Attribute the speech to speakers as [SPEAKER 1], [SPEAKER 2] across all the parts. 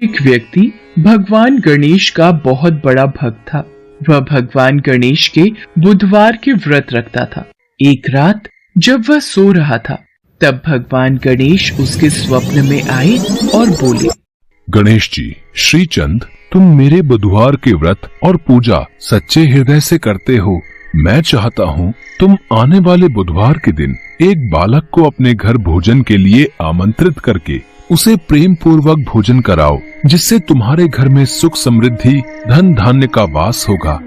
[SPEAKER 1] एक व्यक्ति भगवान गणेश का बहुत बड़ा भक्त था। वह भगवान गणेश के बुधवार के व्रत रखता था। एक रात जब वह सो रहा था, तब भगवान गणेश उसके स्वप्न में आए और बोले,
[SPEAKER 2] गणेश जी, श्रीचंद, तुम मेरे बुधवार के व्रत और पूजा सच्चे हृदय से करते हो। मैं चाहता हूँ तुम आने वाले बुधवार के दिन एक बालक को अपने घर भोजन के लिए आमंत्रित करके उसे प्रेम पूर्वक भोजन कराओ, जिससे तुम्हारे घर में सुख समृद्धि धन धान्य का वास होगा।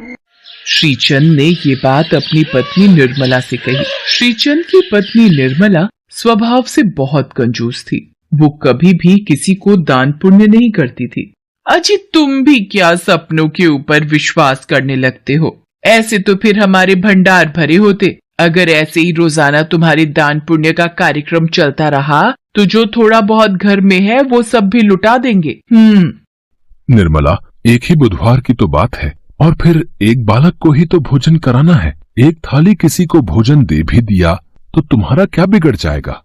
[SPEAKER 1] श्रीचंद ने ये बात अपनी पत्नी निर्मला से कही। श्रीचंद की पत्नी निर्मला स्वभाव से बहुत कंजूस थी। वो कभी भी किसी को दान पुण्य नहीं करती थी। अजी, तुम भी क्या सपनों के ऊपर विश्वास करने लगते हो? ऐसे तो फिर हमारे भंडार भरे होते। अगर ऐसे ही रोजाना तुम्हारे दान पुण्य का कार्यक्रम चलता रहा तो जो थोड़ा बहुत घर में है वो सब भी लुटा देंगे।
[SPEAKER 2] निर्मला, एक ही बुधवार की तो बात है, और फिर एक बालक को ही तो भोजन कराना है। एक थाली किसी को भोजन दे भी दिया तो तुम्हारा क्या बिगड़ जाएगा?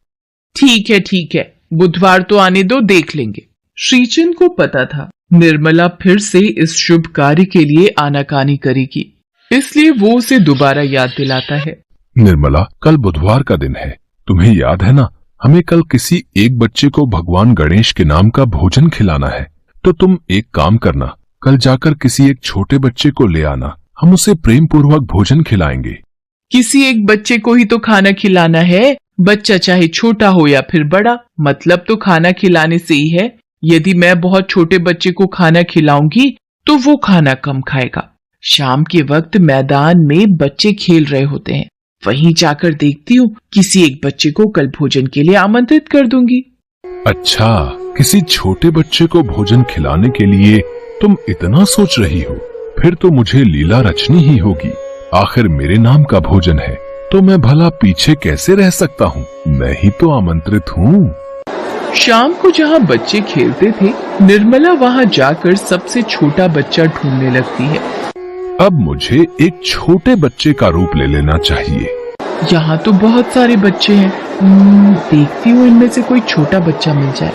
[SPEAKER 1] ठीक है, बुधवार तो आने दो, देख लेंगे। श्रीचंद को पता था निर्मला फिर से इस शुभ कार्य के लिए आनाकानी करेगी, इसलिए वो उसे दोबारा याद दिलाता है।
[SPEAKER 2] निर्मला, कल बुधवार का दिन है, तुम्हें याद है ना? हमें कल किसी एक बच्चे को भगवान गणेश के नाम का भोजन खिलाना है। तो तुम एक काम करना, कल जाकर किसी एक छोटे बच्चे को ले आना, हम उसे प्रेम पूर्वक भोजन खिलाएंगे।
[SPEAKER 1] किसी एक बच्चे को ही तो खाना खिलाना है, बच्चा चाहे छोटा हो या फिर बड़ा, मतलब तो खाना खिलाने से ही है। यदि मैं बहुत छोटे बच्चे को खाना खिलाऊंगी तो वो खाना कम खाएगा। शाम के वक्त मैदान में बच्चे खेल रहे होते हैं, वहीं जाकर देखती हूँ, किसी एक बच्चे को कल भोजन के लिए आमंत्रित कर दूंगी।
[SPEAKER 2] अच्छा, किसी छोटे बच्चे को भोजन खिलाने के लिए तुम इतना सोच रही हो? फिर तो मुझे लीला रचनी ही होगी। आखिर मेरे नाम का भोजन है तो मैं भला पीछे कैसे रह सकता हूँ? मैं ही तो आमंत्रित हूँ।
[SPEAKER 1] शाम को जहाँ बच्चे खेलते थे, निर्मला वहाँ जाकर सबसे छोटा बच्चा ढूंढने लगती है।
[SPEAKER 2] अब मुझे एक छोटे बच्चे का रूप ले लेना चाहिए।
[SPEAKER 1] यहाँ तो बहुत सारे बच्चे हैं, देखती हूँ इनमें से कोई छोटा बच्चा मिल जाए।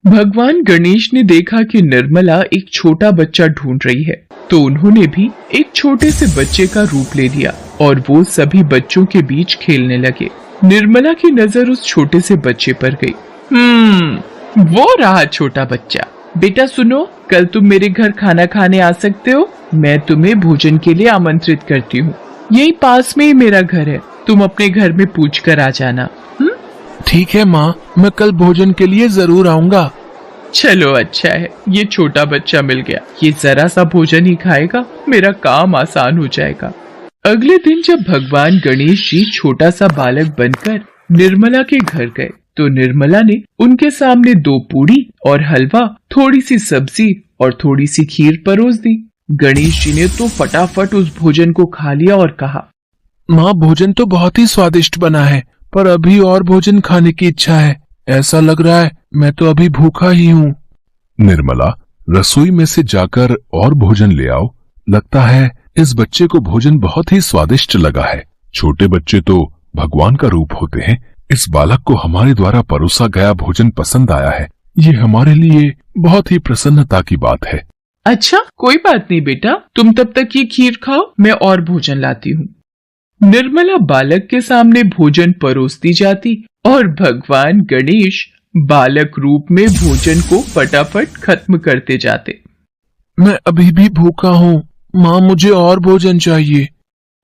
[SPEAKER 1] भगवान गणेश ने देखा कि निर्मला एक छोटा बच्चा ढूंढ रही है, तो उन्होंने भी एक छोटे से बच्चे का रूप ले लिया और वो सभी बच्चों के बीच खेलने लगे। निर्मला की नजर उस छोटे से बच्चे पर गई। वो रहा छोटा बच्चा। बेटा सुनो, कल तुम मेरे घर खाना खाने आ सकते हो। मैं तुम्हें भोजन के लिए आमंत्रित करती हूँ। यही पास में ही मेरा घर है, तुम अपने घर में पूछ कर आ जाना।
[SPEAKER 2] ठीक है माँ, मैं कल भोजन के लिए जरूर आऊंगा।
[SPEAKER 1] चलो अच्छा है, ये छोटा बच्चा मिल गया। ये जरा सा भोजन ही खाएगा, मेरा काम आसान हो जाएगा। अगले दिन जब भगवान गणेश जी छोटा सा बालक बनकर निर्मला के घर गए, तो निर्मला ने उनके सामने 2 पूड़ी और हलवा, थोड़ी सी सब्जी और थोड़ी सी खीर परोस दी। गणेश जी ने तो फटाफट उस भोजन को खा लिया और कहा,
[SPEAKER 2] माँ, भोजन तो बहुत ही स्वादिष्ट बना है, पर अभी और भोजन खाने की इच्छा है। ऐसा लग रहा है मैं तो अभी भूखा ही हूँ। निर्मला, रसोई में से जाकर और भोजन ले आओ। लगता है इस बच्चे को भोजन बहुत ही स्वादिष्ट लगा है। छोटे बच्चे तो भगवान का रूप होते हैं। इस बालक को हमारे द्वारा परोसा गया भोजन पसंद आया है। ये हमारे लिए बहुत ही प्रसन्नता की बात है।
[SPEAKER 1] अच्छा, कोई बात नहीं बेटा, तुम तब तक ये खीर खाओ, मैं और भोजन लाती हूँ। निर्मला बालक के सामने भोजन परोसती जाती और भगवान गणेश बालक रूप में भोजन को फटाफट खत्म करते जाते।
[SPEAKER 2] मैं अभी भी भूखा हूँ माँ, मुझे और भोजन चाहिए।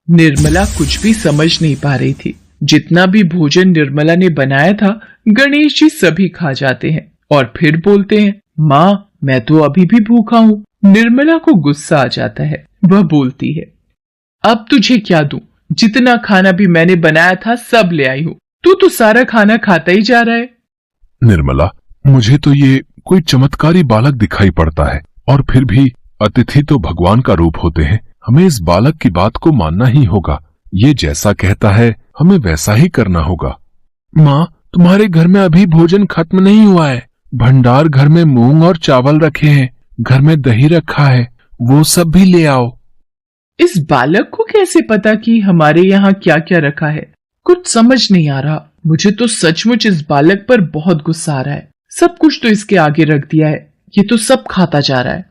[SPEAKER 1] निर्मला कुछ भी समझ नहीं पा रही थी। जितना भी भोजन निर्मला ने बनाया था, गणेश जी सभी खा जाते हैं और फिर बोलते हैं, माँ, मैं तो अभी भी भूखा हूँ। निर्मला को गुस्सा आ जाता है। वह बोलती है, अब तुझे क्या दूं? जितना खाना भी मैंने बनाया था सब ले आई हूँ, तू तो सारा खाना खाता ही जा रहा है।
[SPEAKER 2] निर्मला, मुझे तो ये कोई चमत्कारी बालक दिखाई पड़ता है, और फिर भी अतिथि तो भगवान का रूप होते हैं। हमें इस बालक की बात को मानना ही होगा। ये जैसा कहता है हमें वैसा ही करना होगा। माँ, तुम्हारे घर में अभी भोजन खत्म नहीं हुआ है। भंडार घर में मूंग और चावल रखे हैं, घर में दही रखा है, वो सब भी ले आओ।
[SPEAKER 1] इस बालक को कैसे पता कि हमारे यहाँ क्या क्या रखा है? कुछ समझ नहीं आ रहा। मुझे तो सचमुच इस बालक पर बहुत गुस्सा आ रहा है। सब कुछ तो इसके आगे रख दिया है। ये तो सब खाता जा रहा है।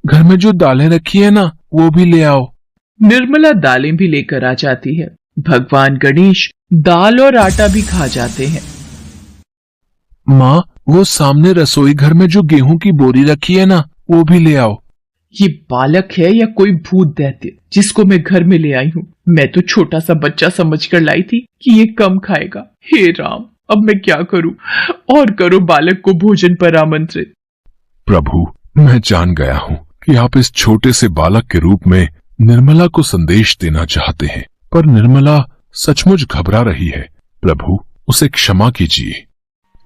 [SPEAKER 2] घर में जो दालें रखी है ना, वो भी ले आओ।
[SPEAKER 1] निर्मला दालें भी लेकर आ जाती है। भगवान गणेश दाल और आटा भी खा जाते हैं।
[SPEAKER 2] माँ, वो सामने रसोई घर में जो गेहूं की बोरी रखी है ना, वो भी ले आओ।
[SPEAKER 1] ये बालक है या कोई भूत दैत्य जिसको मैं घर में ले आई हूँ? मैं तो छोटा सा बच्चा समझकर लाई थी कि ये कम खाएगा। हे राम, अब मैं क्या करूं? और करो बालक को भोजन पर आमंत्रित।
[SPEAKER 2] प्रभु, मैं जान गया हूँ कि आप इस छोटे से बालक के रूप में निर्मला को संदेश देना चाहते हैं, पर निर्मला सचमुच घबरा रही है। प्रभु, उसे क्षमा कीजिए।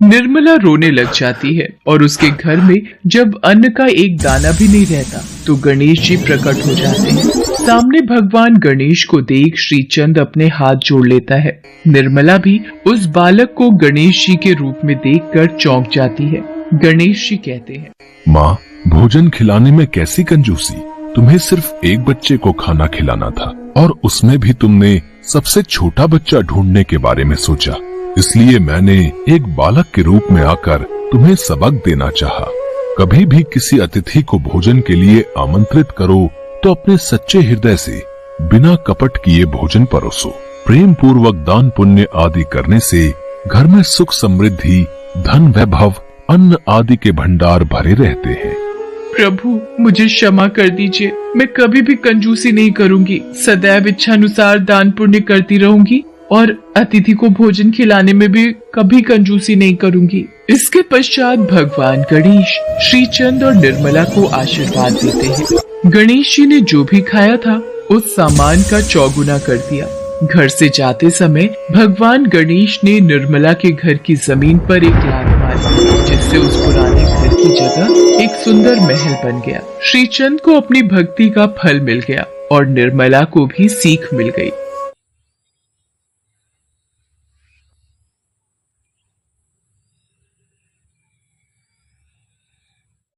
[SPEAKER 1] निर्मला रोने लग जाती है और उसके घर में जब अन्न का एक दाना भी नहीं रहता तो गणेश जी प्रकट हो जाते हैं। सामने भगवान गणेश को देख श्रीचंद अपने हाथ जोड़ लेता है। निर्मला भी उस बालक को गणेश जी के रूप में देखकर चौंक जाती है। गणेश जी कहते हैं,
[SPEAKER 2] माँ, भोजन खिलाने में कैसी कंजूसी। तुम्हें सिर्फ एक बच्चे को खाना खिलाना था और उसमें भी तुमने सबसे छोटा बच्चा ढूंढने के बारे में सोचा। इसलिए मैंने एक बालक के रूप में आकर तुम्हें सबक देना चाहा। कभी भी किसी अतिथि को भोजन के लिए आमंत्रित करो तो अपने सच्चे हृदय से बिना कपट किए भोजन परोसो। प्रेम पूर्वक दान पुण्य आदि करने से घर में सुख समृद्धि, धन वैभव, अन्न आदि के भंडार भरे रहते हैं।
[SPEAKER 1] प्रभु, मुझे क्षमा कर दीजिए। मैं कभी भी कंजूसी नहीं करूंगी। सदैव इच्छानुसार दान पुण्य करती रहूंगी और अतिथि को भोजन खिलाने में भी कभी कंजूसी नहीं करूंगी। इसके पश्चात भगवान गणेश श्रीचंद और निर्मला को आशीर्वाद देते हैं। गणेश जी ने जो भी खाया था उस सामान का चौगुना कर दिया। घर से जाते समय भगवान गणेश ने निर्मला के घर की जमीन पर एक लात मारी, जिससे उस पुराने घर की जगह एक सुंदर महल बन गया। श्रीचंद को अपनी भक्ति का फल मिल गया और निर्मला को भी सीख मिल गई।